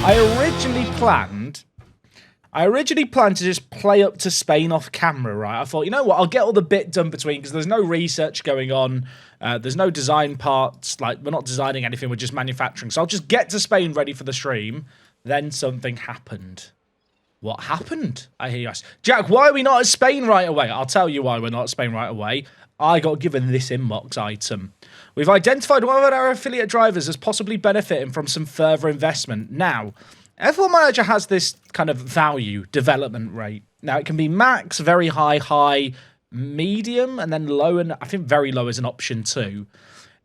I originally planned to just play up to Spain off camera, right? I thought, you know what, I'll get all the bit done between, because there's no research going on. There's no design parts. Like, we're not designing anything, we're just manufacturing. So I'll just get to Spain ready for the stream. Then something happened. What happened? I hear you ask. Jack, why are we not at Spain right away? I'll tell you why we're not at Spain right away. I got given this inbox item. We've identified one of our affiliate drivers as possibly benefiting from some further investment. Now, F1 Manager has this kind of value development rate. Now, it can be max, very high, high, medium, and then low, and I think very low is an option too.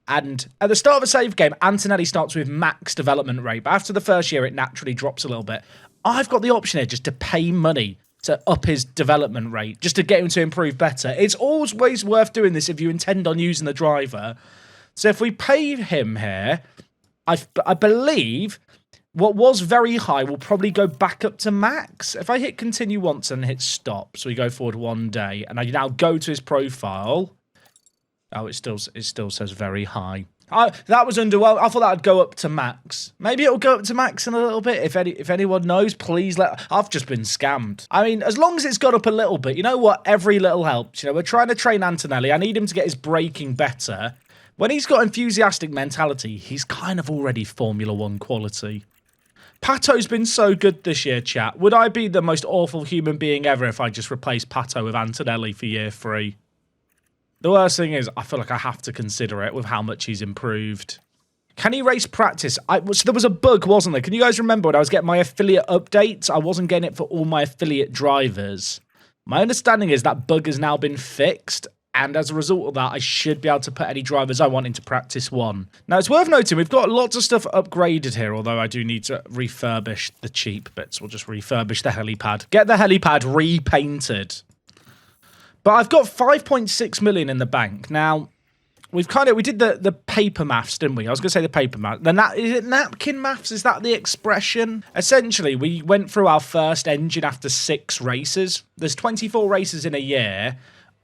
And at the start of a save game, Antonelli starts with max development rate, but after the first year, it naturally drops a little bit. I've got the option here just to pay money to up his development rate, just to get him to improve better. It's always worth doing this if you intend on using the driver. So if we pay him here, I believe what was very high will probably go back up to max. If I hit continue once and hit stop, so we go forward one day, and I now go to his profile. Oh, it still says very high. That was underwhelming. I thought that would go up to max. Maybe it'll go up to max in a little bit. If anyone knows, please let... I've just been scammed. I mean, as long as it's got up a little bit, you know what? Every little helps. You know, we're trying to train Antonelli. I need him to get his braking better. When he's got enthusiastic mentality, he's kind of already Formula 1 quality. Pato's been so good this year, chat. Would I be the most awful human being ever if I just replaced Pato with Antonelli for year 3? The worst thing is, I feel like I have to consider it with how much he's improved. Can he race practice? So there was a bug, wasn't there? Can you guys remember when I was getting my affiliate updates? I wasn't getting it for all my affiliate drivers. My understanding is that bug has now been fixed, and as a result of that, I should be able to put any drivers I want into practice 1. Now, it's worth noting, we've got lots of stuff upgraded here, although I do need to refurbish the cheap bits. We'll just refurbish the helipad. Get the helipad repainted. But I've got 5.6 million in the bank. Now, we did the paper maths, didn't we? I was going to say the paper maths. Is it napkin maths? Is that the expression? Essentially, we went through our first engine after 6 races. There's 24 races in a year.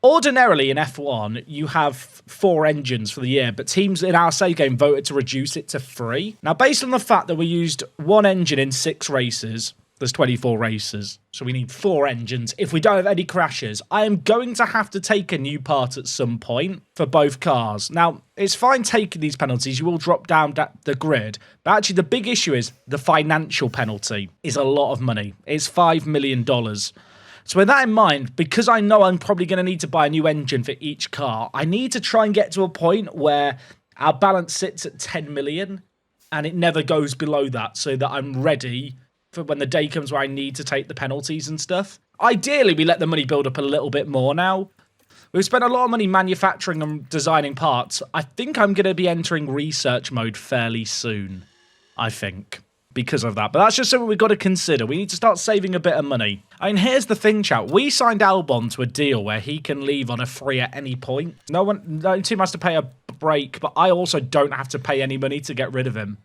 Ordinarily, in F1, you have 4 engines for the year, but teams in our save game voted to reduce it to 3. Now, based on the fact that we used 1 engine in 6 races, there's 24 races, so we need 4 engines. If we don't have any crashes, I am going to have to take a new part at some point for both cars. Now, it's fine taking these penalties. You will drop down the grid. But actually, the big issue is the financial penalty is a lot of money. It's $5 million. So with that in mind, because I know I'm probably going to need to buy a new engine for each car, I need to try and get to a point where our balance sits at 10 million and it never goes below that, so that I'm ready for when the day comes where I need to take the penalties and stuff. Ideally, we let the money build up a little bit more now. We've spent a lot of money manufacturing and designing parts. I think I'm going to be entering research mode fairly soon, I think, because of that. But that's just something we've got to consider. We need to start saving a bit of money. I mean, here's the thing, chat. We signed Albon to a deal where he can leave on a free at any point. No team has to pay a break, but I also don't have to pay any money to get rid of him.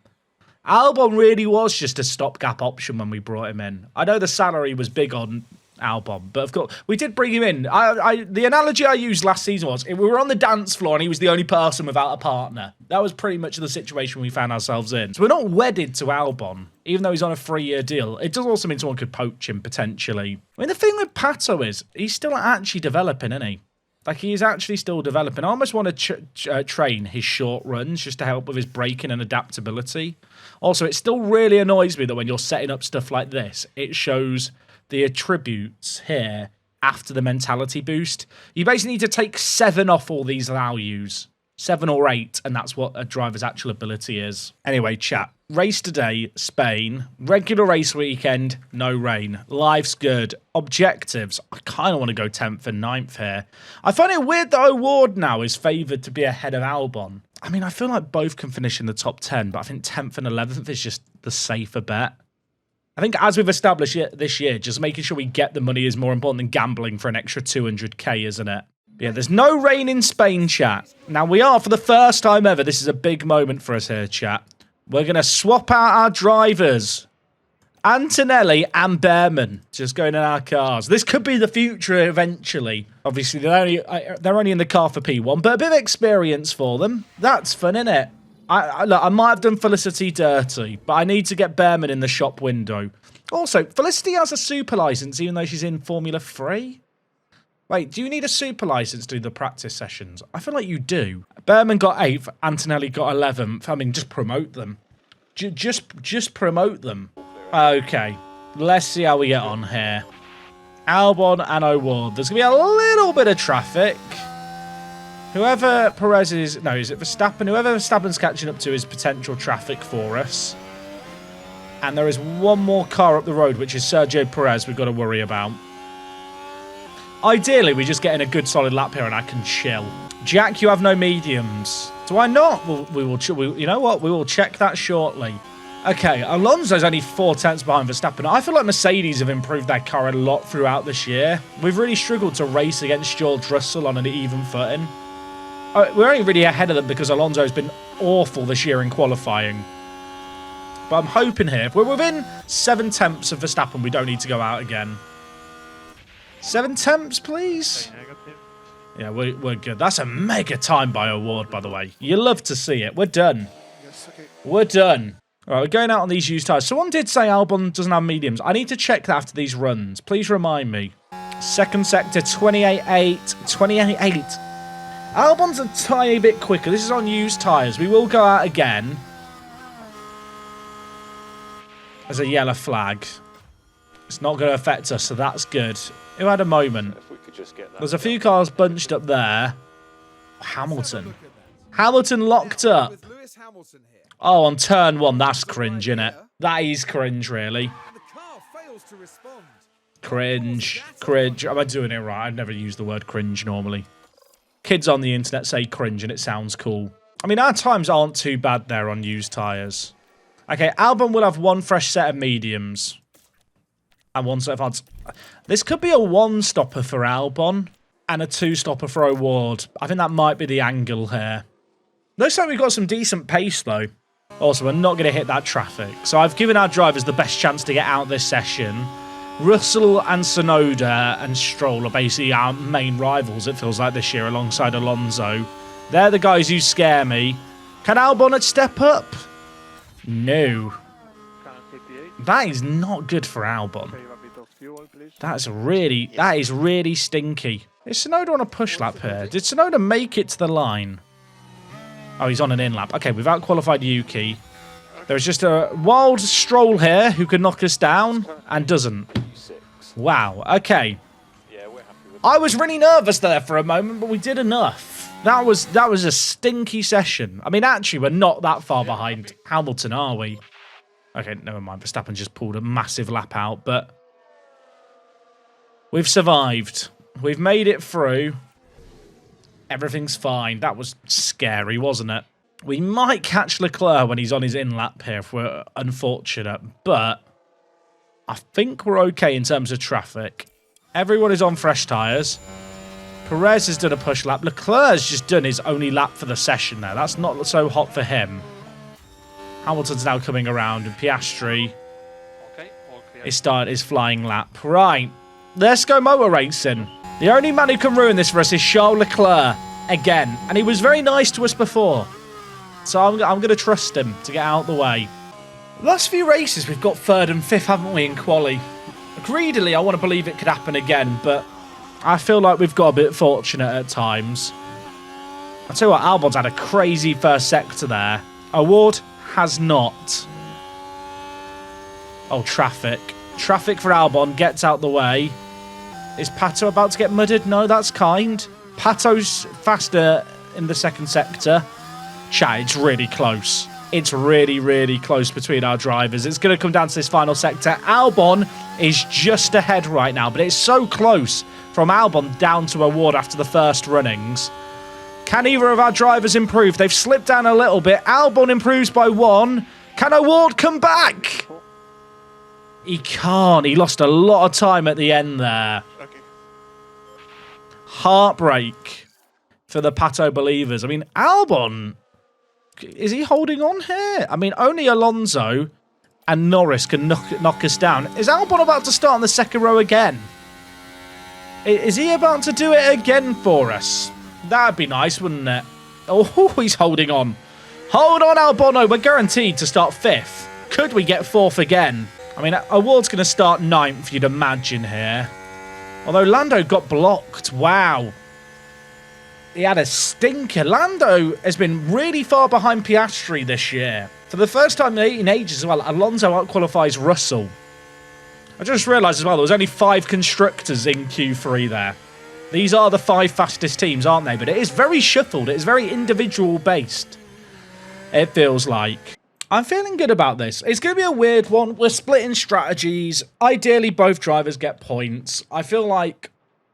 Albon really was just a stopgap option when we brought him in. I know the salary was big on Albon, but of course, we did bring him in. The analogy I used last season was, we were on the dance floor and he was the only person without a partner. That was pretty much the situation we found ourselves in. So we're not wedded to Albon, even though he's on a 3-year deal. It does also mean someone could poach him, potentially. I mean, the thing with Pato is, he's still actually developing, isn't he? Like, he's actually still developing. I almost want to train his short runs just to help with his braking and adaptability. Also, it still really annoys me that when you're setting up stuff like this, it shows the attributes here after the mentality boost. You basically need to take 7 off all these values. 7 or 8, and that's what a driver's actual ability is. Anyway, chat. Race today, Spain. Regular race weekend, no rain. Life's good. Objectives. I kind of want to go 10th and 9th here. I find it weird that O'Ward now is favoured to be ahead of Albon. I mean, I feel like both can finish in the top 10, but I think 10th and 11th is just the safer bet. I think as we've established this year, just making sure we get the money is more important than gambling for an extra 200k, isn't it? Yeah, there's no rain in Spain, chat. Now, we are, for the first time ever, this is a big moment for us here, chat. We're going to swap out our drivers. Antonelli and Behrman just going in our cars. This could be the future eventually. Obviously, they're only in the car for P1, but a bit of experience for them. That's fun, isn't it? Look, I might have done Felicity dirty, but I need to get Behrman in the shop window. Also, Felicity has a super license, even though she's in Formula 3. Wait, do you need a super license to do the practice sessions? I feel like you do. Behrman got 8th, Antonelli got 11th. I mean, just promote them. Just promote them. Okay, let's see how we get on here. Albon and O'Ward. There's going to be a little bit of traffic. Whoever Perez is... No, is it Verstappen? Whoever Verstappen's catching up to is potential traffic for us. And there is one more car up the road, which is Sergio Perez we've got to worry about. Ideally, we just get in a good solid lap here and I can chill. Jack, you have no mediums. Do I not? You know what? We will check that shortly. Okay, Alonso's only 4 tenths behind Verstappen. I feel like Mercedes have improved their car a lot throughout this year. We've really struggled to race against George Russell on an even footing. We're only really ahead of them because Alonso's been awful this year in qualifying. But I'm hoping here, if we're within 7 tenths of Verstappen, we don't need to go out again. 7 tenths, please? Yeah, we're good. That's a mega time by O'Ward, by the way. You love to see it. We're done. We're done. All right, we're going out on these used tyres. Someone did say Albon doesn't have mediums. I need to check that after these runs. Please remind me. Second sector, 28.8. 28.8. Albon's a tiny bit quicker. This is on used tyres. We will go out again. There's a yellow flag. It's not going to affect us, so that's good. Who had a moment? There's a few cars bunched up there. Hamilton. Hamilton locked up. Oh, on turn 1, that's cringe, innit? That is cringe, really. Cringe. Cringe. Am I doing it right? I've never used the word cringe normally. Kids on the internet say cringe and it sounds cool. I mean, our times aren't too bad there on used tyres. Okay, Albon will have 1 fresh set of mediums. And 1 set of hards. This could be a 1-stopper for Albon and a 2-stopper for O'Ward. I think that might be the angle here. Looks like we've got some decent pace, though. Also, we're not going to hit that traffic. So I've given our drivers the best chance to get out this session. Russell and Tsunoda and Stroll are basically our main rivals, it feels like, this year, alongside Alonso. They're the guys who scare me. Can Albon step up? No. That is not good for Albon. That is really stinky. Is Tsunoda on a push lap here? Did Tsunoda make it to the line? Oh, he's on an in lap. Okay, we've out-qualified Yuki. There's just a wild Stroll here who can knock us down and doesn't. Wow, okay. I was really nervous there for a moment, but we did enough. That was a stinky session. I mean, actually, we're not that far behind Hamilton, are we? Okay, never mind. Verstappen just pulled a massive lap out, but we've survived. We've made it through. Everything's fine. That was scary, wasn't it? We might catch Leclerc when he's on his in-lap here if we're unfortunate, but I think we're okay in terms of traffic. Everyone is on fresh tyres. Perez has done a push lap. Leclerc's just done his only lap for the session there. That's not so hot for him. Hamilton's now coming around, and Piastri is starting his flying lap. Right, let's go motor racing. The only man who can ruin this for us is Charles Leclerc again, and he was very nice to us before. So I'm going to trust him to get out of the way. Last few races, we've got 3rd and 5th, haven't we, in quali? Greedily, I want to believe it could happen again, but I feel like we've got a bit fortunate at times. I'll tell you what, Albon's had a crazy first sector there. O'Ward has not. Oh, traffic. Traffic for Albon, gets out the way. Is Pato about to get mudded? No, that's kind. Pato's faster in the second sector. Chat, it's really close. It's really, really close between our drivers. It's going to come down to this final sector. Albon is just ahead right now, but it's so close from Albon down to O'Ward after the first runnings. Can either of our drivers improve? They've slipped down a little bit. Albon improves by 1. Can O'Ward come back? He can't. He lost a lot of time at the end there. Okay. Heartbreak for the Pato believers. I mean, Albon, is he holding on here? I mean, only Alonso and Norris can knock us down. Is Albon about to start on the second row again? Is he about to do it again for us? That'd be nice, wouldn't it? Oh, he's holding on. Hold on, Albon. No, we're guaranteed to start 5th. Could we get 4th again? I mean, Award's going to start 9th, you'd imagine here. Although Lando got blocked. Wow. He had a stinker. Lando has been really far behind Piastri this year. For the first time in ages as well, Alonso outqualifies Russell. I just realised as well, there was only 5 constructors in Q3 there. These are the 5 fastest teams, aren't they? But it is very shuffled. It is very individual based. It feels like. I'm feeling good about this. It's going to be a weird one. We're splitting strategies. Ideally, both drivers get points. I feel like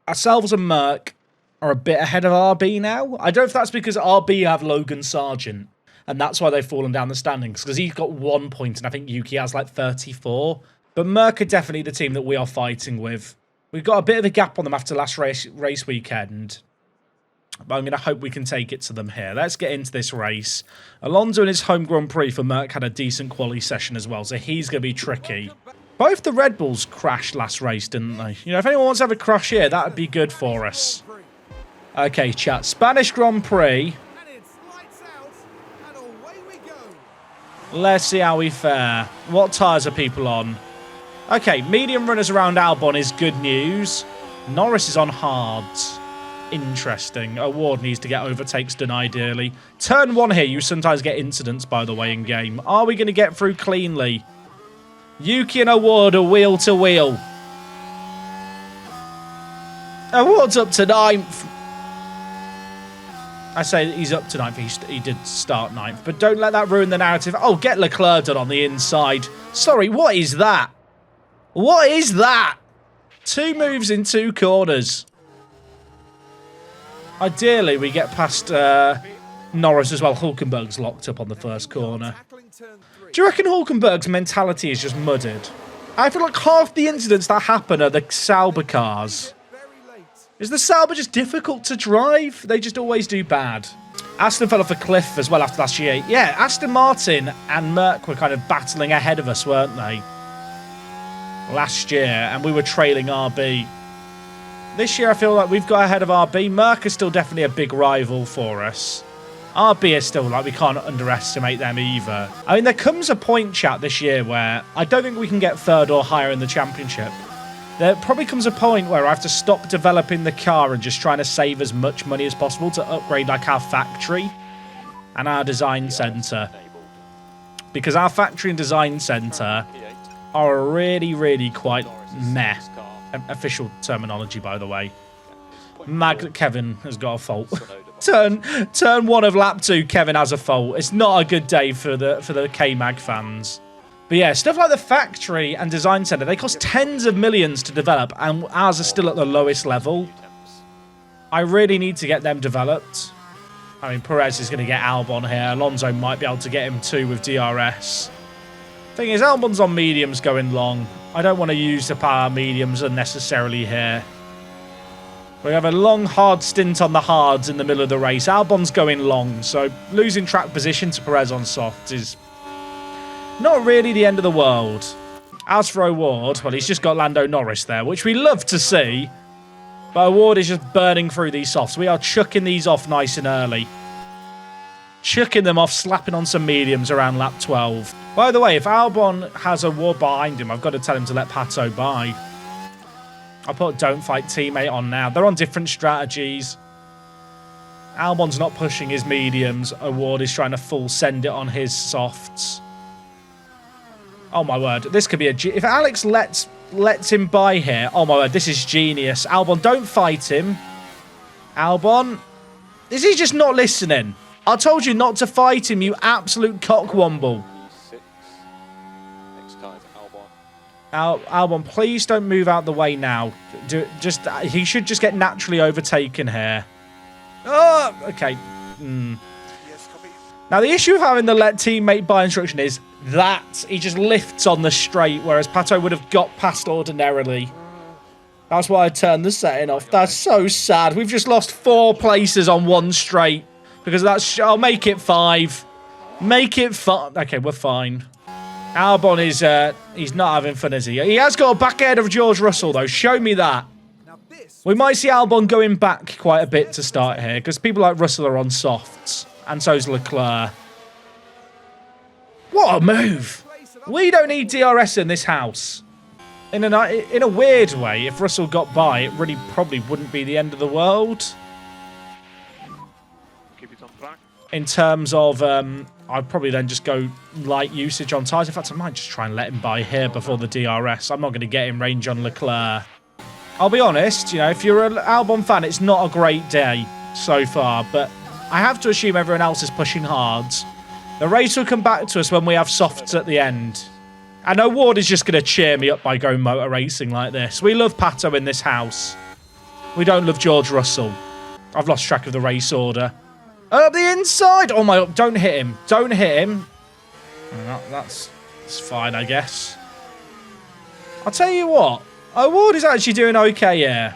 ourselves and Merc are a bit ahead of RB now. I don't know if that's because RB have Logan Sargent, and that's why they've fallen down the standings, because he's got 1 point, and I think Yuki has like 34. But Merc are definitely the team that we are fighting with. We've got a bit of a gap on them after last race weekend. But I'm going to hope we can take it to them here. Let's get into this race. Alonso in his home Grand Prix for Merc had a decent quali session as well, so he's going to be tricky. Both the Red Bulls crashed last race, didn't they? You know, if anyone wants to have a crash here, that would be good for us. Okay, chat. Spanish Grand Prix. Let's see how we fare. What tyres are people on? Okay, medium runners around Albon is good news. Norris is on hards. Interesting. Award needs to get overtakes done ideally. Turn 1 here, you sometimes get incidents, by the way, in game. Are we going to get through cleanly? Yuki and Award are wheel to wheel. Award's up to 9th. I say he's up to 9th. He did start 9th. But don't let that ruin the narrative. Oh, get Leclerc done on the inside. Sorry, what is that? What is that? 2 moves in 2 corners. Ideally, we get past Norris as well. Hulkenberg's locked up on the first corner. Do you reckon Hulkenberg's mentality is just muddied? I feel like half the incidents that happen are the Sauber cars. Is the Sauber just difficult to drive? They just always do bad. Aston fell off a cliff as well after last year. Yeah, Aston Martin and Merc were kind of battling ahead of us, weren't they? Last year, and we were trailing RB. This year, I feel like we've got ahead of RB. Merc is still definitely a big rival for us. RB is still, like, we can't underestimate them either. I mean, there comes a point, chat, this year where I don't think we can get 3rd or higher in the championship. There probably comes a point where I have to stop developing the car and just trying to save as much money as possible to upgrade, like, our factory and our design centre. Because our factory and design centre are really, really quite meh. Official terminology, by the way. Kevin has got a fault. turn 1 of lap 2, Kevin has a fault. It's not a good day for the K-Mag fans. But yeah, stuff like the factory and design centre, they cost tens of millions to develop, and ours are still at the lowest level. I really need to get them developed. I mean, Perez is going to get Albon here. Alonso might be able to get him too with DRS. Thing is, Albon's on mediums going long. I don't want to use the power mediums unnecessarily here. We have a long, hard stint on the hards in the middle of the race. Albon's going long, so losing track position to Perez on softs is not really the end of the world. As for Award, well, he's just got Lando Norris there, which we love to see. But Award is just burning through these softs. We are chucking these off nice and early. Chucking them off, slapping on some mediums around lap 12. By the way, if Albon has Award behind him, I've got to tell him to let Pato by. I put don't fight teammate on now. They're on different strategies. Albon's not pushing his mediums. Award is trying to full send it on his softs. Oh my word, this could be if Alex lets him by here. Oh my word, this is genius. Albon, don't fight him. Albon, is he just not listening? I told you not to fight him, you absolute cockwomble. Albon, please don't move out the way now. He should just get naturally overtaken here. Oh, okay. Now, the issue of having the let teammate by instruction is that he just lifts on the straight, whereas Pato would have got past ordinarily. That's why I turned the setting off. That's so sad. We've just lost 4 places on one straight because that's... I'll make it 5. Make it 5. Okay, we're fine. Albon is... he's not having fun, is he? He has got a back ahead of George Russell, though. Show me that. We might see Albon going back quite a bit to start here because people like Russell are on softs. And so's Leclerc. What a move. We don't need DRS in this house. In a weird way, if Russell got by, it really probably wouldn't be the end of the world. Keep it on track. In terms of, I'd probably then just go light usage on tyres. In fact, I might just try and let him by here before the DRS. I'm not going to get in range on Leclerc. I'll be honest, you know, if you're an Albon fan, it's not a great day so far, but I have to assume everyone else is pushing hard. The race will come back to us when we have softs at the end. I know Ward is just going to cheer me up by going motor racing like this. We love Pato in this house. We don't love George Russell. I've lost track of the race order. Up the inside! Oh my, don't hit him. Don't hit him. That's fine, I guess. I'll tell you what. Ward is actually doing okay here.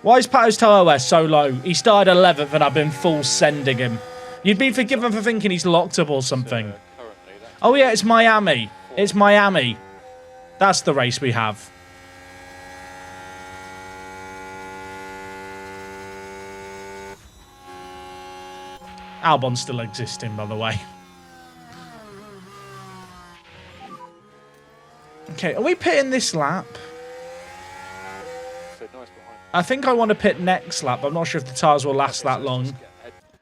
Why is Pato's tyre wear so low? He started 11th and I've been full sending him. You'd be forgiven for thinking he's locked up or something. Oh yeah, it's Miami. It's Miami. That's the race we have. Albon's still existing, by the way. Okay, are we pitting this lap? I think I want to pit next lap. I'm not sure if the tyres will last that long.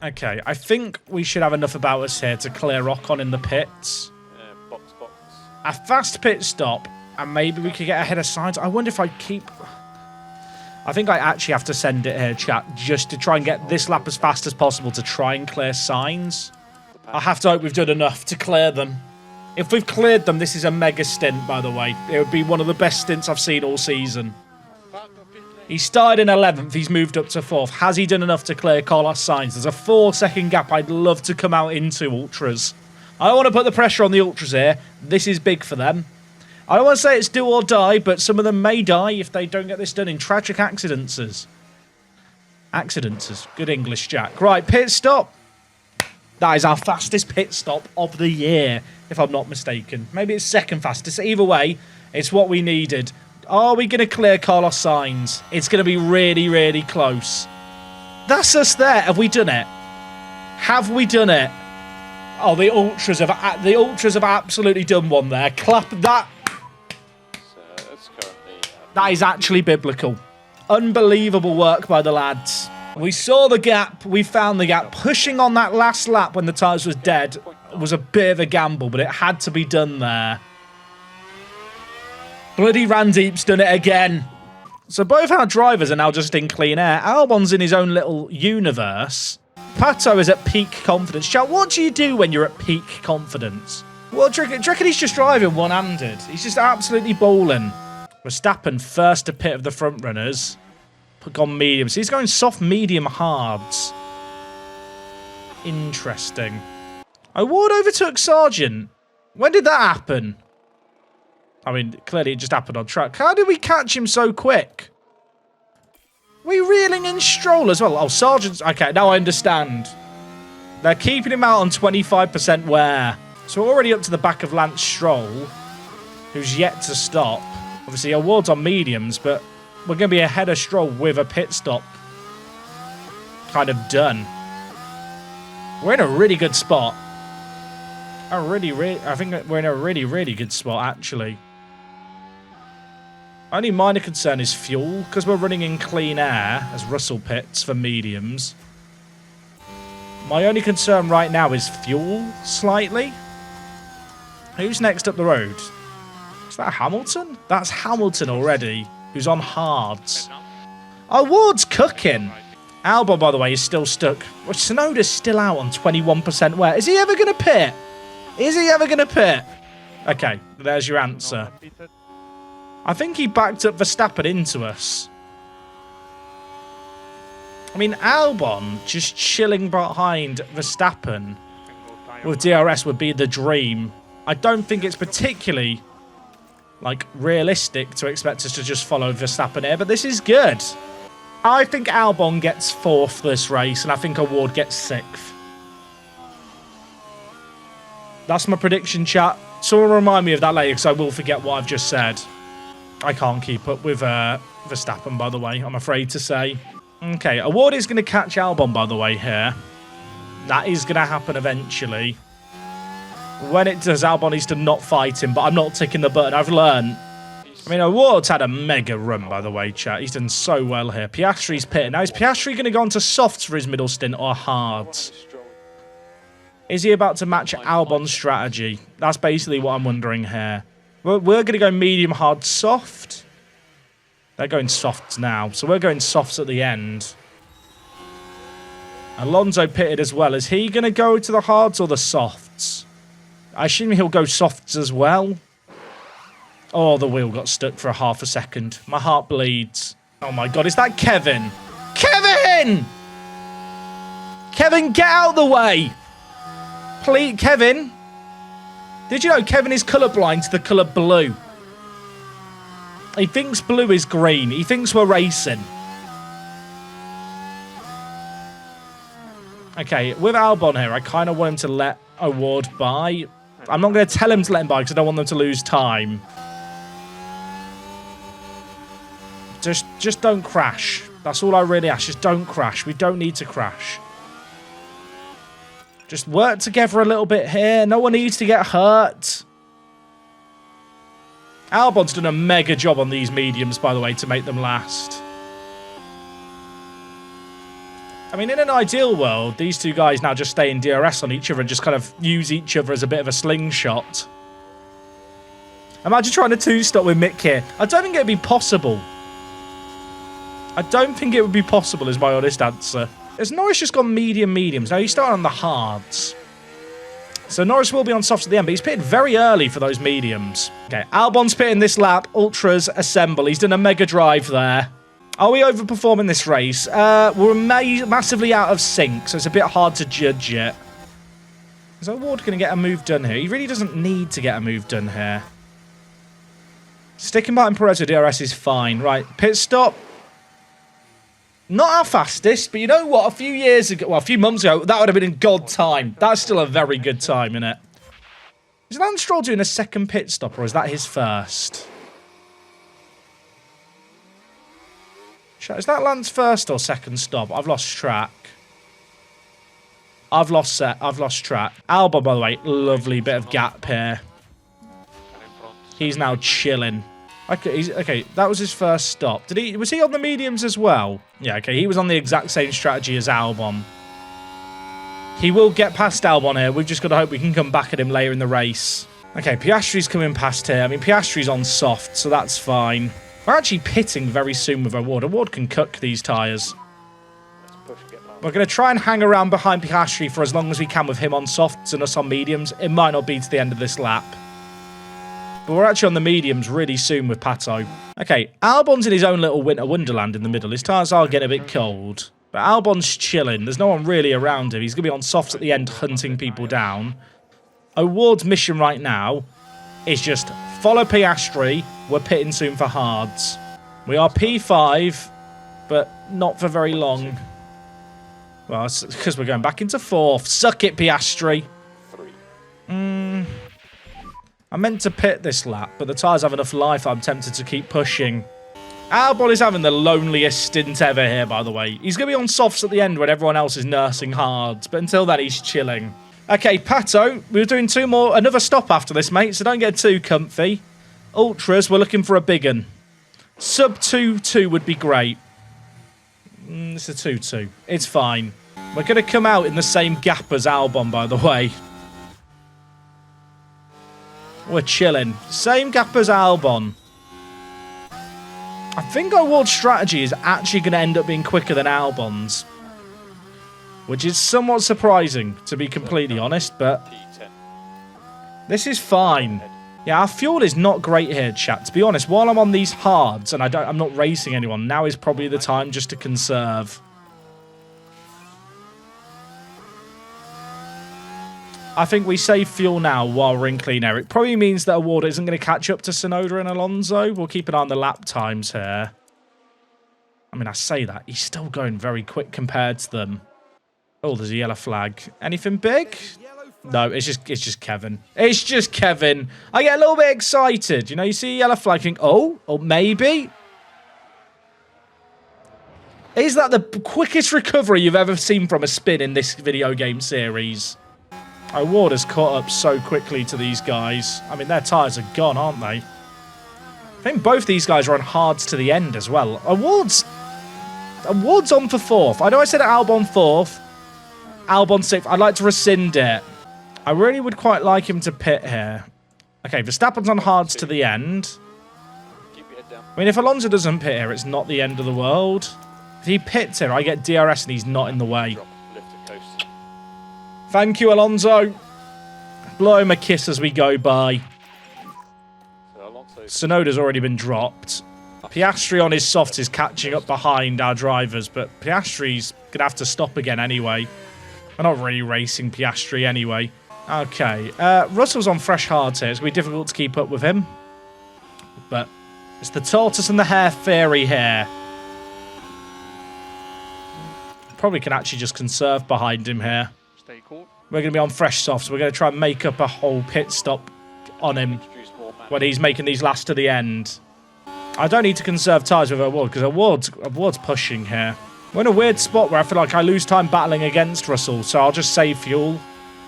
Okay, I think we should have enough about us here to clear Ocon in the pits. A fast pit stop, and maybe we could get ahead of Sainz. I wonder if I keep... I think I actually have to send it here, chat, just to try and get this lap as fast as possible to try and clear Sainz. I have to hope we've done enough to clear them. If we've cleared them, this is a mega stint, by the way. It would be one of the best stints I've seen all season. He started in 11th. He's moved up to 4th. Has he done enough to clear Carlos Sainz? There's a 4-second gap I'd love to come out into, Ultras. I don't want to put the pressure on the Ultras here. This is big for them. I don't want to say it's do or die, but some of them may die if they don't get this done in tragic accidents. Accidents. Good English, Jack. Right, pit stop. That is our fastest pit stop of the year, if I'm not mistaken. Maybe it's second fastest. Either way, it's what we needed. Are we going to clear Carlos Sainz? It's going to be really, really close. That's us there. Have we done it? Have we done it? Oh, the Ultras have absolutely done one there. Clap that. That is actually biblical. Unbelievable work by the lads. We saw the gap. We found the gap. Pushing on that last lap when the tyres was dead was a bit of a gamble, but it had to be done there. Bloody Randeep's done it again. So both our drivers are now just in clean air. Albon's in his own little universe. Pato is at peak confidence. Chat, what do you do when you're at peak confidence? Well, do you reckon he's just driving one-handed? He's just absolutely bowling. Verstappen first to pit of the front runners. Gone medium. So he's going soft, medium, hards. Interesting. Ward overtook Sargent. When did that happen? I mean, clearly it just happened on track. How did we catch him so quick? We reeling in Stroll as well. Oh, Sargent's... Okay, now I understand. They're keeping him out on 25% wear. So we're already up to the back of Lance Stroll, who's yet to stop. Obviously, Ward's on mediums, but we're going to be ahead of Stroll with a pit stop kind of done. We're in a really good spot. I think we're in a really, really good spot, actually. Only minor concern is fuel, because we're running in clean air as Russell pits for mediums. My only concern right now is fuel, slightly. Who's next up the road? Is that Hamilton? That's Hamilton already, who's on hards. Oh, Ward's cooking. Albon, by the way, is still stuck. Well, Tsunoda's still out on 21% wear. Is he ever going to pit? Is he ever going to pit? Okay, there's your answer. I think he backed up Verstappen into us. I mean, Albon just chilling behind Verstappen with DRS would be the dream. I don't think it's particularly, like, realistic to expect us to just follow Verstappen here, but this is good. I think Albon gets 4th this race, and I think Ward gets 6th. That's my prediction, chat. Someone remind me of that later, because I will forget what I've just said. I can't keep up with Verstappen, by the way, I'm afraid to say. Okay, Ward is going to catch Albon, by the way, here. That is going to happen eventually. When it does, Albon needs to not fight him, but I'm not ticking the button. I've learned. I mean, O'Ward's had a mega run, by the way, chat. He's done so well here. Piastri's pitting. Now, is Piastri going to go on to softs for his middle stint or hards? Is he about to match Albon's strategy? That's basically what I'm wondering here. We're going to go medium, hard, soft. They're going softs now, so we're going softs at the end. Alonso pitted as well. Is he going to go to the hards or the softs? I assume he'll go softs as well. Oh, the wheel got stuck for a half a second. My heart bleeds. Oh my god, is that Kevin? Kevin! Kevin, get out of the way! Please, Kevin. Did you know Kevin is colourblind to the colour blue? He thinks blue is green. He thinks we're racing. Okay, with Albon here, I kind of want him to let O'Ward by. I'm not going to tell him to let him by because I don't want them to lose time. Just don't crash. That's all I really ask. Just don't crash. We don't need to crash. Just work together a little bit here. No one needs to get hurt. Albon's done a mega job on these mediums, by the way, to make them last. I mean, in an ideal world, these two guys now just stay in DRS on each other and just kind of use each other as a bit of a slingshot. Imagine trying to two-stop with Mick here. I don't think it would be possible. I don't think it would be possible, is my honest answer. Has Norris just gone mediums? Now, he's starting on the hards. So Norris will be on softs at the end, but he's pitted very early for those mediums. Okay, Albon's pitting this lap. Ultras assemble. He's done a mega drive there. Are we overperforming this race? We're massively out of sync, so it's a bit hard to judge yet. Is O'Ward going to get a move done here? He really doesn't need to get a move done here. Sticking Martin Perez with DRS is fine. Right, pit stop. Not our fastest, but you know what? A few years ago, well, a few months ago, that would have been in God time. That's still a very good time, isn't it? Is Lance Stroll doing a second pit stop, or is that his first? Is that Lance's first or second stop? I've lost track. I've lost track. Albon, by the way, lovely bit of gap here. He's now chilling. Okay, that was his first stop. Was he on the mediums as well? Yeah, okay, he was on the exact same strategy as Albon. He will get past Albon here. We've just got to hope we can come back at him later in the race. Okay, Piastri's coming past here. I mean, Piastri's on soft, so that's fine. We're actually pitting very soon with O'Ward. O'Ward can cook these tyres. We're going to try and hang around behind Piastri for as long as we can with him on softs and us on mediums. It might not be to the end of this lap. But we're actually on the mediums really soon with Pato. Okay, Albon's in his own little winter wonderland in the middle. His tyres are getting a bit cold. But Albon's chilling. There's no one really around him. He's going to be on softs at the end hunting people down. O'Ward's mission right now is just follow Piastri. We're pitting soon for hards. We are P5, but not for very long. Well, it's because we're going back into fourth. Suck it, Piastri. I meant to pit this lap, but the tyres have enough life I'm tempted to keep pushing. Albon is having the loneliest stint ever here, by the way. He's going to be on softs at the end when everyone else is nursing hards, but until then, he's chilling. Okay, Pato, we're doing another stop after this, mate, so don't get too comfy. Ultras, we're looking for a big one. Sub 2-2 would be great. It's a 2-2. It's fine. We're going to come out in the same gap as Albon, by the way. We're chilling. Same gap as Albon. I think O'Ward's strategy is actually going to end up being quicker than Albon's. Which is somewhat surprising, to be completely honest, but this is fine. Yeah, our fuel is not great here, chat. To be honest, while I'm on these hards and I'm not racing anyone, now is probably the time just to conserve. I think we save fuel now while we're in clean air. It probably means that O'Ward isn't going to catch up to Tsunoda and Alonso. We'll keep an eye on the lap times here. I mean, I say that. He's still going very quick compared to them. Oh, there's a yellow flag. Anything big? No, it's just Kevin. It's just Kevin. I get a little bit excited. You know, you see a yellow flag, think, oh, or maybe. Is that the quickest recovery you've ever seen from a spin in this video game series? Ward has caught up so quickly to these guys. I mean, their tyres are gone, aren't they? I think both these guys are on hards to the end as well. Ward's on for 4th. I know I said Albon 4th. Albon 6th. I'd like to rescind it. I really would quite like him to pit here. Okay, Verstappen's on hards to the end. Keep your head down. I mean, if Alonso doesn't pit here, it's not the end of the world. If he pits here, I get DRS and he's not in the way. Drop, lift and coast. Thank you, Alonso. Blow him a kiss as we go by. So Alonso. Tsunoda's already been dropped. Piastri on his softs is catching up behind our drivers, but Piastri's going to have to stop again anyway. We're not really racing Piastri anyway. Okay, Russell's on fresh hards here. It's going to be difficult to keep up with him. But it's the tortoise and the hare theory here. Probably can actually just conserve behind him here. Stay cool. We're going to be on fresh softs. We're going to try and make up a whole pit stop on him when he's making these last to the end. I don't need to conserve tyres with Award because Award's pushing here. We're in a weird spot where I feel like I lose time battling against Russell, so I'll just save fuel.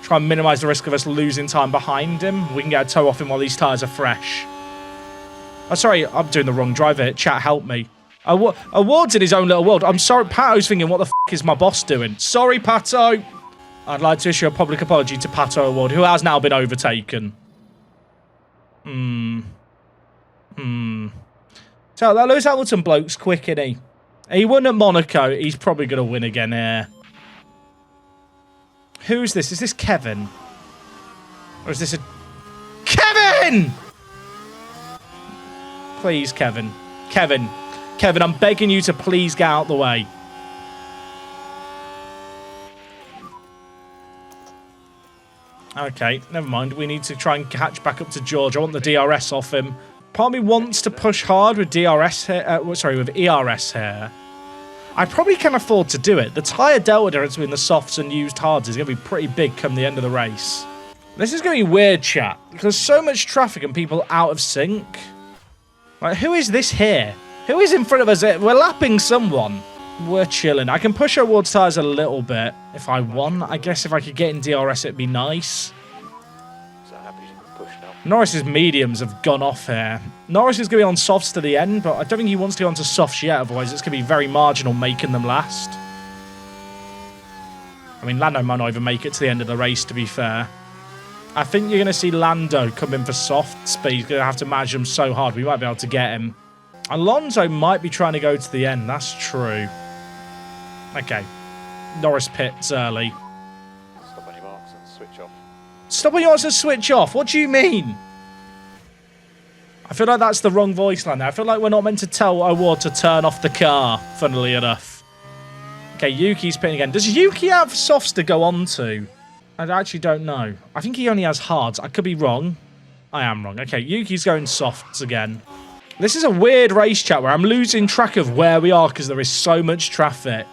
Try and minimise the risk of us losing time behind him. We can get a toe off him while these tyres are fresh. Oh, sorry, I'm doing the wrong drive here. Chat, help me. Award's in his own little world. I'm sorry, Pato's thinking, what the f*** is my boss doing? Sorry, Pato. I'd like to issue a public apology to Pato Award, who has now been overtaken. So that Lewis Hamilton bloke's quick, isn't he? He won at Monaco. He's probably going to win again here. Who's this? Is this Kevin? Or is this a... Kevin! Please, Kevin. Kevin, I'm begging you to please get out the way. Okay, never mind. We need to try and catch back up to George. I want the DRS off him. Part of me wants to push hard with DRS here. With ERS here. I probably can afford to do it. The tyre delta difference between the softs and used hards is going to be pretty big come the end of the race. This is going to be weird, chat, because there's so much traffic and people out of sync. Like, who is this here? Who is in front of us? We're lapping someone. We're chilling. I can push Award's tyres a little bit if I want. I guess if I could get in DRS, it'd be nice. So happy you can push now. Norris's mediums have gone off here. Norris is going to be on softs to the end, but I don't think he wants to go onto softs yet, otherwise it's going to be very marginal making them last. I mean, Lando might not even make it to the end of the race, to be fair. I think you're going to see Lando come in for softs, but he's going to have to manage them so hard we might be able to get him. Alonso might be trying to go to the end, that's true. Okay. Norris pits early. Stop on your marks and switch off. Stop when you want to switch off. What do you mean? I feel like that's the wrong voice line there. I feel like we're not meant to tell Award to turn off the car, funnily enough. Okay, Yuki's pitting again. Does Yuki have softs to go on to? I actually don't know. I think he only has hards. I could be wrong. I am wrong. Okay, Yuki's going softs again. This is a weird race, chat, where I'm losing track of where we are because there is so much traffic.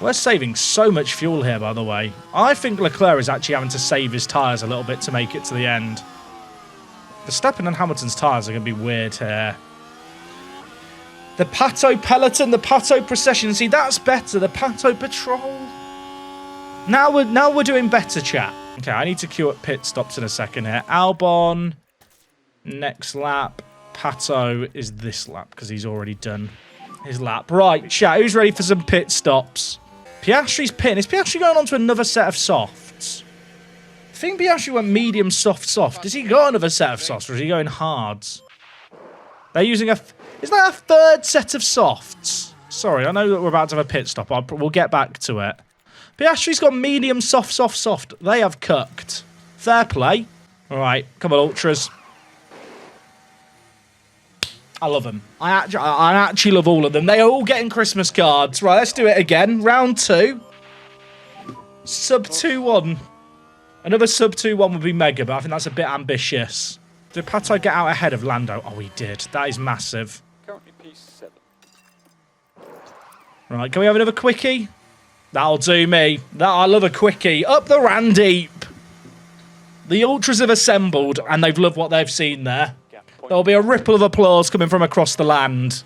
We're saving so much fuel here, by the way. I think Leclerc is actually having to save his tyres a little bit to make it to the end. Verstappen and Hamilton's tyres are going to be weird here. The Pato Peloton, the Pato Procession. See, that's better. The Pato Patrol. Now we're doing better, chat. Okay, I need to queue up pit stops in a second here. Albon, next lap. Pato is this lap because he's already done his lap. Right, chat, who's ready for some pit stops? Piastri's pitting. Is Piastri going on to another set of softs? I think Piastri went medium, soft, soft. Does he go another set of softs or is he going hards? They're using is that a third set of softs? Sorry, I know that we're about to have a pit stop. We'll get back to it. Piastri's got medium, soft, soft, soft. They have cooked. Fair play. All right, come on, Ultras. I love them. I actually love all of them. They are all getting Christmas cards. Right, let's do it again. Round 2. Sub 2-1. Another sub 2-1 would be mega, but I think that's a bit ambitious. Did Pato get out ahead of Lando? Oh, he did. That is massive. Currently P7. Right, can we have another quickie? That'll do me. I love a quickie. Up the Randeep. The Ultras have assembled, and they've loved what they've seen there. There'll be a ripple of applause coming from across the land.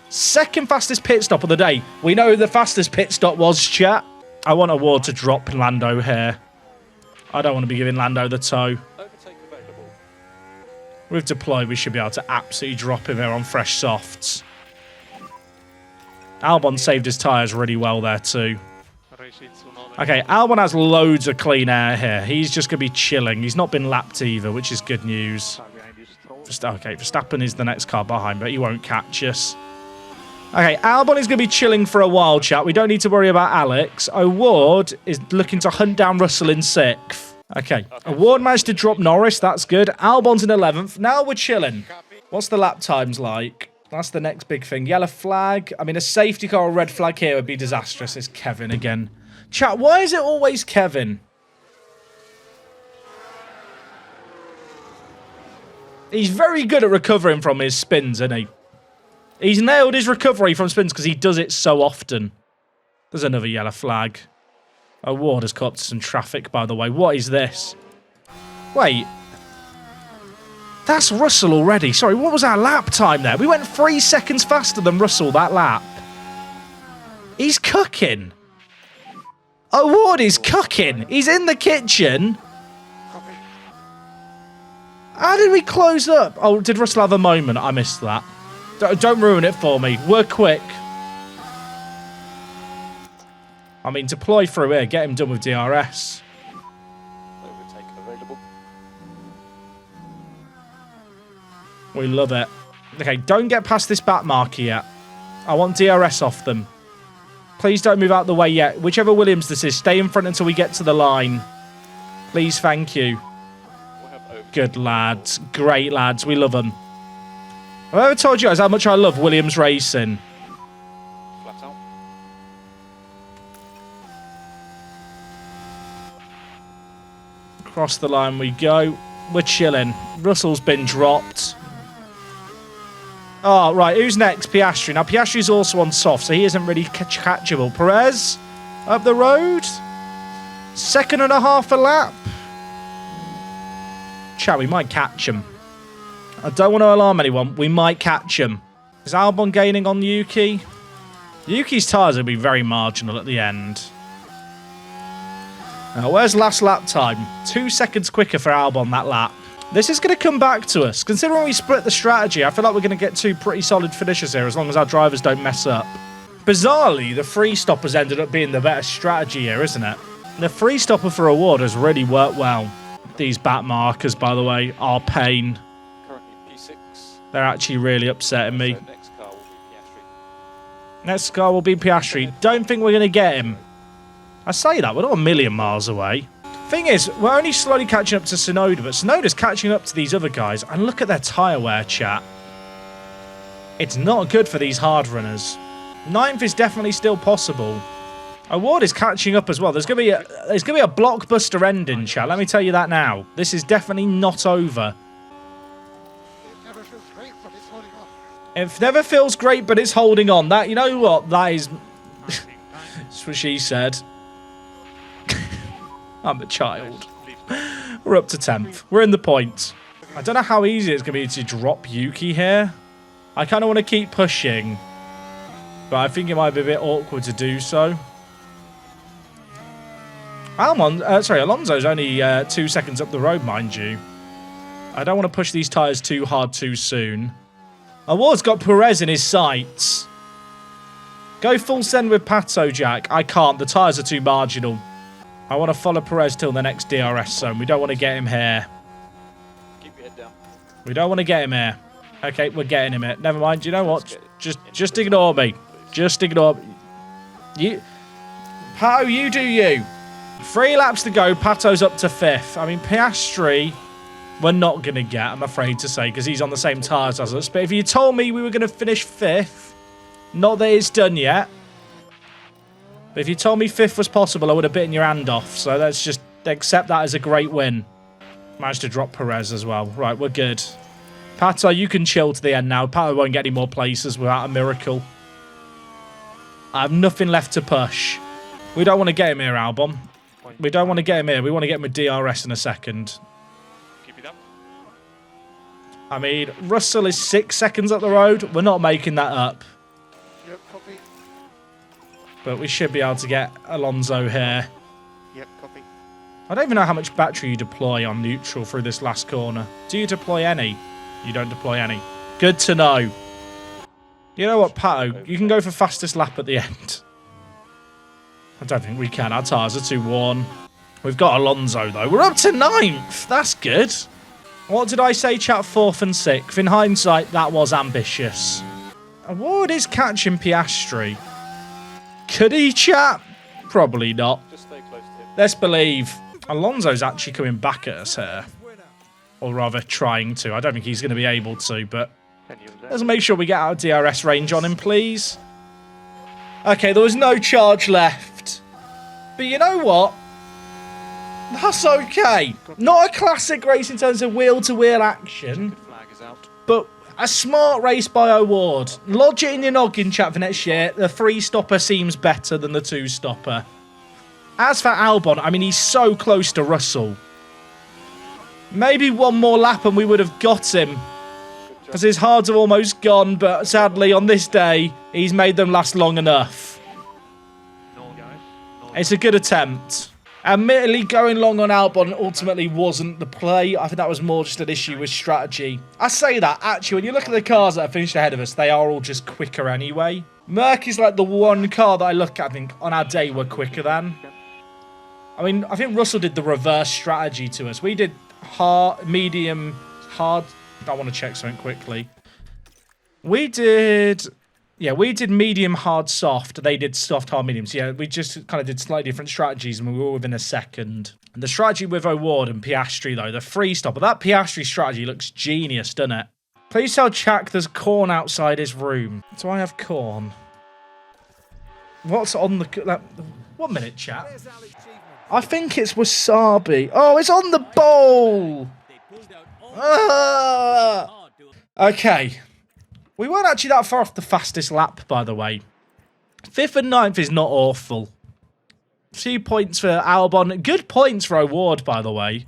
Second fastest pit stop of the day. We know who the fastest pit stop was, chat. I want Award to drop Lando here. I don't want to be giving Lando the toe. Overtake available. With deploy, we should be able to absolutely drop him here on fresh softs. Albon saved his tyres really well there too. Okay, Albon has loads of clean air here. He's just going to be chilling. He's not been lapped either, which is good news. Okay, Verstappen is the next car behind, but he won't catch us. Okay, Albon is going to be chilling for a while, chat. We don't need to worry about Alex. O'Ward is looking to hunt down Russell in 6th. Okay, O'Ward managed to drop Norris. That's good. Albon's in 11th. Now we're chilling. What's the lap times like? That's the next big thing. Yellow flag. I mean, a safety car or red flag here would be disastrous. It's Kevin again. Chat, why is it always Kevin? He's very good at recovering from his spins, isn't he? He's nailed his recovery from spins because he does it so often. There's another yellow flag. O'Ward has caught some traffic, by the way. What is this? Wait. That's Russell already. Sorry, what was our lap time there? We went 3 seconds faster than Russell that lap. He's cooking. O'Ward is cooking. He's in the kitchen. How did we close up? Oh, did Russell have a moment? I missed that. Don't ruin it for me. We're quick. I mean, deploy through here. Get him done with DRS. Overtake available. We love it. Okay, don't get past this back marker yet. I want DRS off them. Please don't move out the way yet. Whichever Williams this is, stay in front until we get to the line. Please, thank you. Good lads. Great lads. We love them. Have I ever told you guys how much I love Williams racing? Flat out. Across the line we go. We're chilling. Russell's been dropped. Oh, right. Who's next? Piastri. Now, Piastri's also on soft, so he isn't really catchable. Perez up the road. 2.5 a lap. Chat, we might catch him. I don't want to alarm anyone. We might catch him. Is Albon gaining on Yuki? Yuki's tyres will be very marginal at the end. Now, where's last lap time? 2 seconds quicker for Albon that lap. This is going to come back to us. Considering we split the strategy, I feel like we're going to get 2 pretty solid finishes here as long as our drivers don't mess up. Bizarrely, the free stoppers ended up being the better strategy here, isn't it? The free stopper for O'Ward has really worked well. These back markers, by the way, are pain. Currently P6. They're actually really upsetting me. So next car will be Piastri. Next car will be Piastri. Don't think we're going to get him. I say that, we're not a million miles away. Thing is, we're only slowly catching up to Tsunoda, but Tsunoda's catching up to these other guys. And look at their tyre wear, chat. It's not good for these hard runners. 9th is definitely still possible. O'Ward is catching up as well. There's gonna be a blockbuster ending, chat. Let me tell you that now. This is definitely not over. It never feels great, but it's holding on. That, you know what? That is. That's what she said. I'm a child. We're up to 10th. We're in the points. I don't know how easy it's going to be to drop Yuki here. I kind of want to keep pushing. But I think it might be a bit awkward to do so. Alonso's only 2 seconds up the road, mind you. I don't want to push these tyres too hard too soon. O'Ward's got Perez in his sights. Go full send with Pato, Jack. I can't. The tyres are too marginal. I want to follow Perez till the next DRS zone. We don't want to get him here. Keep your head down. We don't want to get him here. Okay, we're getting him here. Never mind. You know what? Just ignore me. Just ignore me. Pato, you do you. 3 laps to go. Pato's up to 5th. I mean, Piastri, we're not going to get, I'm afraid to say, because he's on the same tyres as us. But if you told me we were going to finish 5th, not that it's done yet, but if you told me 5th was possible, I would have bitten your hand off. So let's just accept that as a great win. Managed to drop Perez as well. Right, we're good. Pato, you can chill to the end now. Pato won't get any more places without a miracle. I have nothing left to push. We don't want to get him here, Albon. We don't want to get him here. We want to get him with DRS in a second. Keep it up. I mean, Russell is 6 seconds up the road. We're not making that up. Yep, copy. But we should be able to get Alonso here. Yep, copy. I don't even know how much battery you deploy on neutral through this last corner. Do you deploy any? You don't deploy any. Good to know. You know what, Pato? You can go for fastest lap at the end. I don't think we can. Our tyres are too worn. We've got Alonso, though. We're up to 9th. That's good. What did I say, chat? 4th and 6th. In hindsight, that was ambitious. Award is catching Piastri. Could he, chat? Probably not. Just stay close to him. Let's believe Alonso's actually coming back at us here. Or rather, trying to. I don't think he's going to be able to, but let's make sure we get our DRS range on him, please. Okay, there was no charge left. But you know what? That's okay. Not a classic race in terms of wheel-to-wheel action, Flag is out. but a smart race by O'Ward. Lodge it in your noggin, chat, for next year. The 3-stopper seems better than the 2-stopper. As for Albon, I mean, he's so close to Russell. Maybe one more lap and we would have got him. Because his hards are almost gone, but sadly, on this day, he's made them last long enough. It's a good attempt. Admittedly, going long on Albon ultimately wasn't the play. I think that was more just an issue with strategy. I say that, actually, when you look at the cars that have finished ahead of us, they are all just quicker anyway. Merc is like the one car that I look at, I think, on our day we're quicker than. I mean, I think Russell did the reverse strategy to us. We did hard, medium, hard. I want to check something quickly. We did medium, hard, soft. They did soft, hard, medium. So yeah, we just kind of did slightly different strategies and we were all within a second. And the strategy with O'Ward and Piastri, though, the free stopper, that Piastri strategy looks genius, doesn't it? Please tell Chak there's corn outside his room. Do I have corn? What's on the... 1 minute, chat. I think it's wasabi. Oh, it's on the bowl! Ah! Okay. We weren't actually that far off the fastest lap, by the way. 5th and 9th is not awful. 2 points for Albon. Good points for O'Ward, by the way.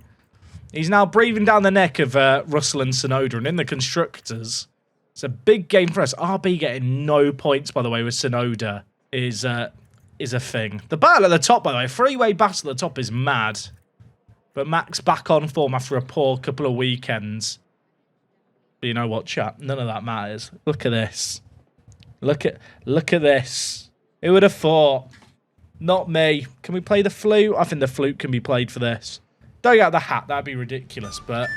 He's now breathing down the neck of Russell and Tsunoda, and in the constructors, it's a big game for us. RB getting no points, by the way, with Tsunoda is a thing. The battle at the top, by the way, freeway battle at the top is mad. But Max back on form after a poor couple of weekends. But you know what, chat? None of that matters. Look at this. Look at this. Who would have thought? Not me. Can we play the flute? I think the flute can be played for this. Don't get the hat. That'd be ridiculous, but...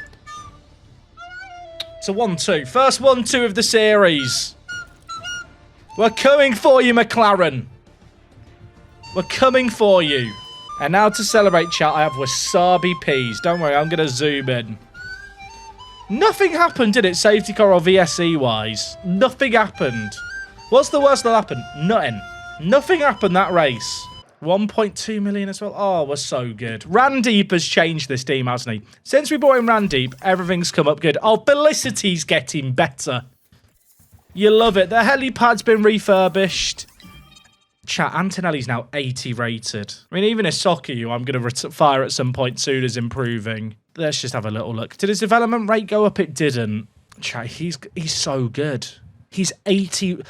It's a 1-2. First 1-2 of the series. We're coming for you, McLaren. We're coming for you. And now to celebrate, chat, I have wasabi peas. Don't worry, I'm going to zoom in. Nothing happened, did it? Safety car or VSE-wise. Nothing happened. What's the worst that happened? Nothing. Nothing happened that race. 1.2 million as well. Oh, we're so good. Randeep has changed this team, hasn't he? Since we brought in Randeep, everything's come up good. Oh, Felicity's getting better. You love it. The helipad's been refurbished. Chat, Antonelli's now 80 rated. I mean, even Isoka, who I'm going to fire at some point soon, is improving. Let's just have a little look. Did his development rate go up? It didn't. Chat, he's so good. He's 80...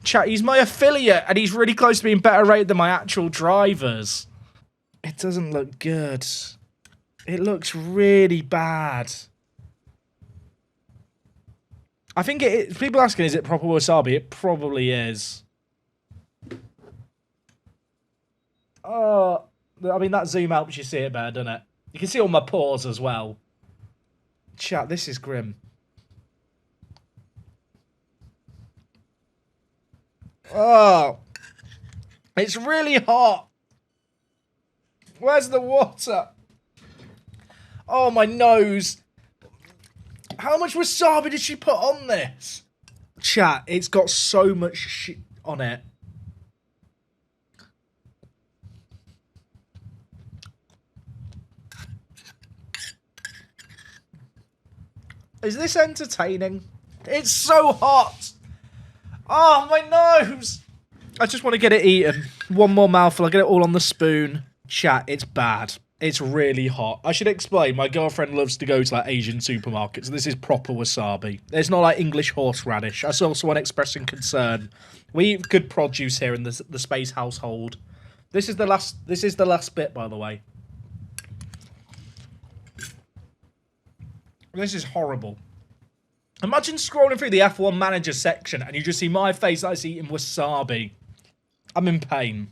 Chat, he's my affiliate, and he's really close to being better rated than my actual drivers. It doesn't look good. It looks really bad. I think people asking, is it proper wasabi? It probably is. Oh, I mean, that zoom helps you see it better, doesn't it? You can see all my pores as well. Chat, this is grim. Oh, it's really hot. Where's the water? Oh, my nose. How much wasabi did she put on this? Chat, it's got so much shit on it. Is this entertaining? It's so hot. Oh, my nose. I just want to get it eaten. One more mouthful. I'll get it all on the spoon. Chat, it's bad. It's really hot. I should explain. My girlfriend loves to go to like Asian supermarkets. This is proper wasabi. It's not like English horseradish. That's also one expressing concern. We eat good produce here in the Space household. This is the last bit, by the way. This is horrible. Imagine scrolling through the F1 manager section and you just see my face like it's eating wasabi. I'm in pain.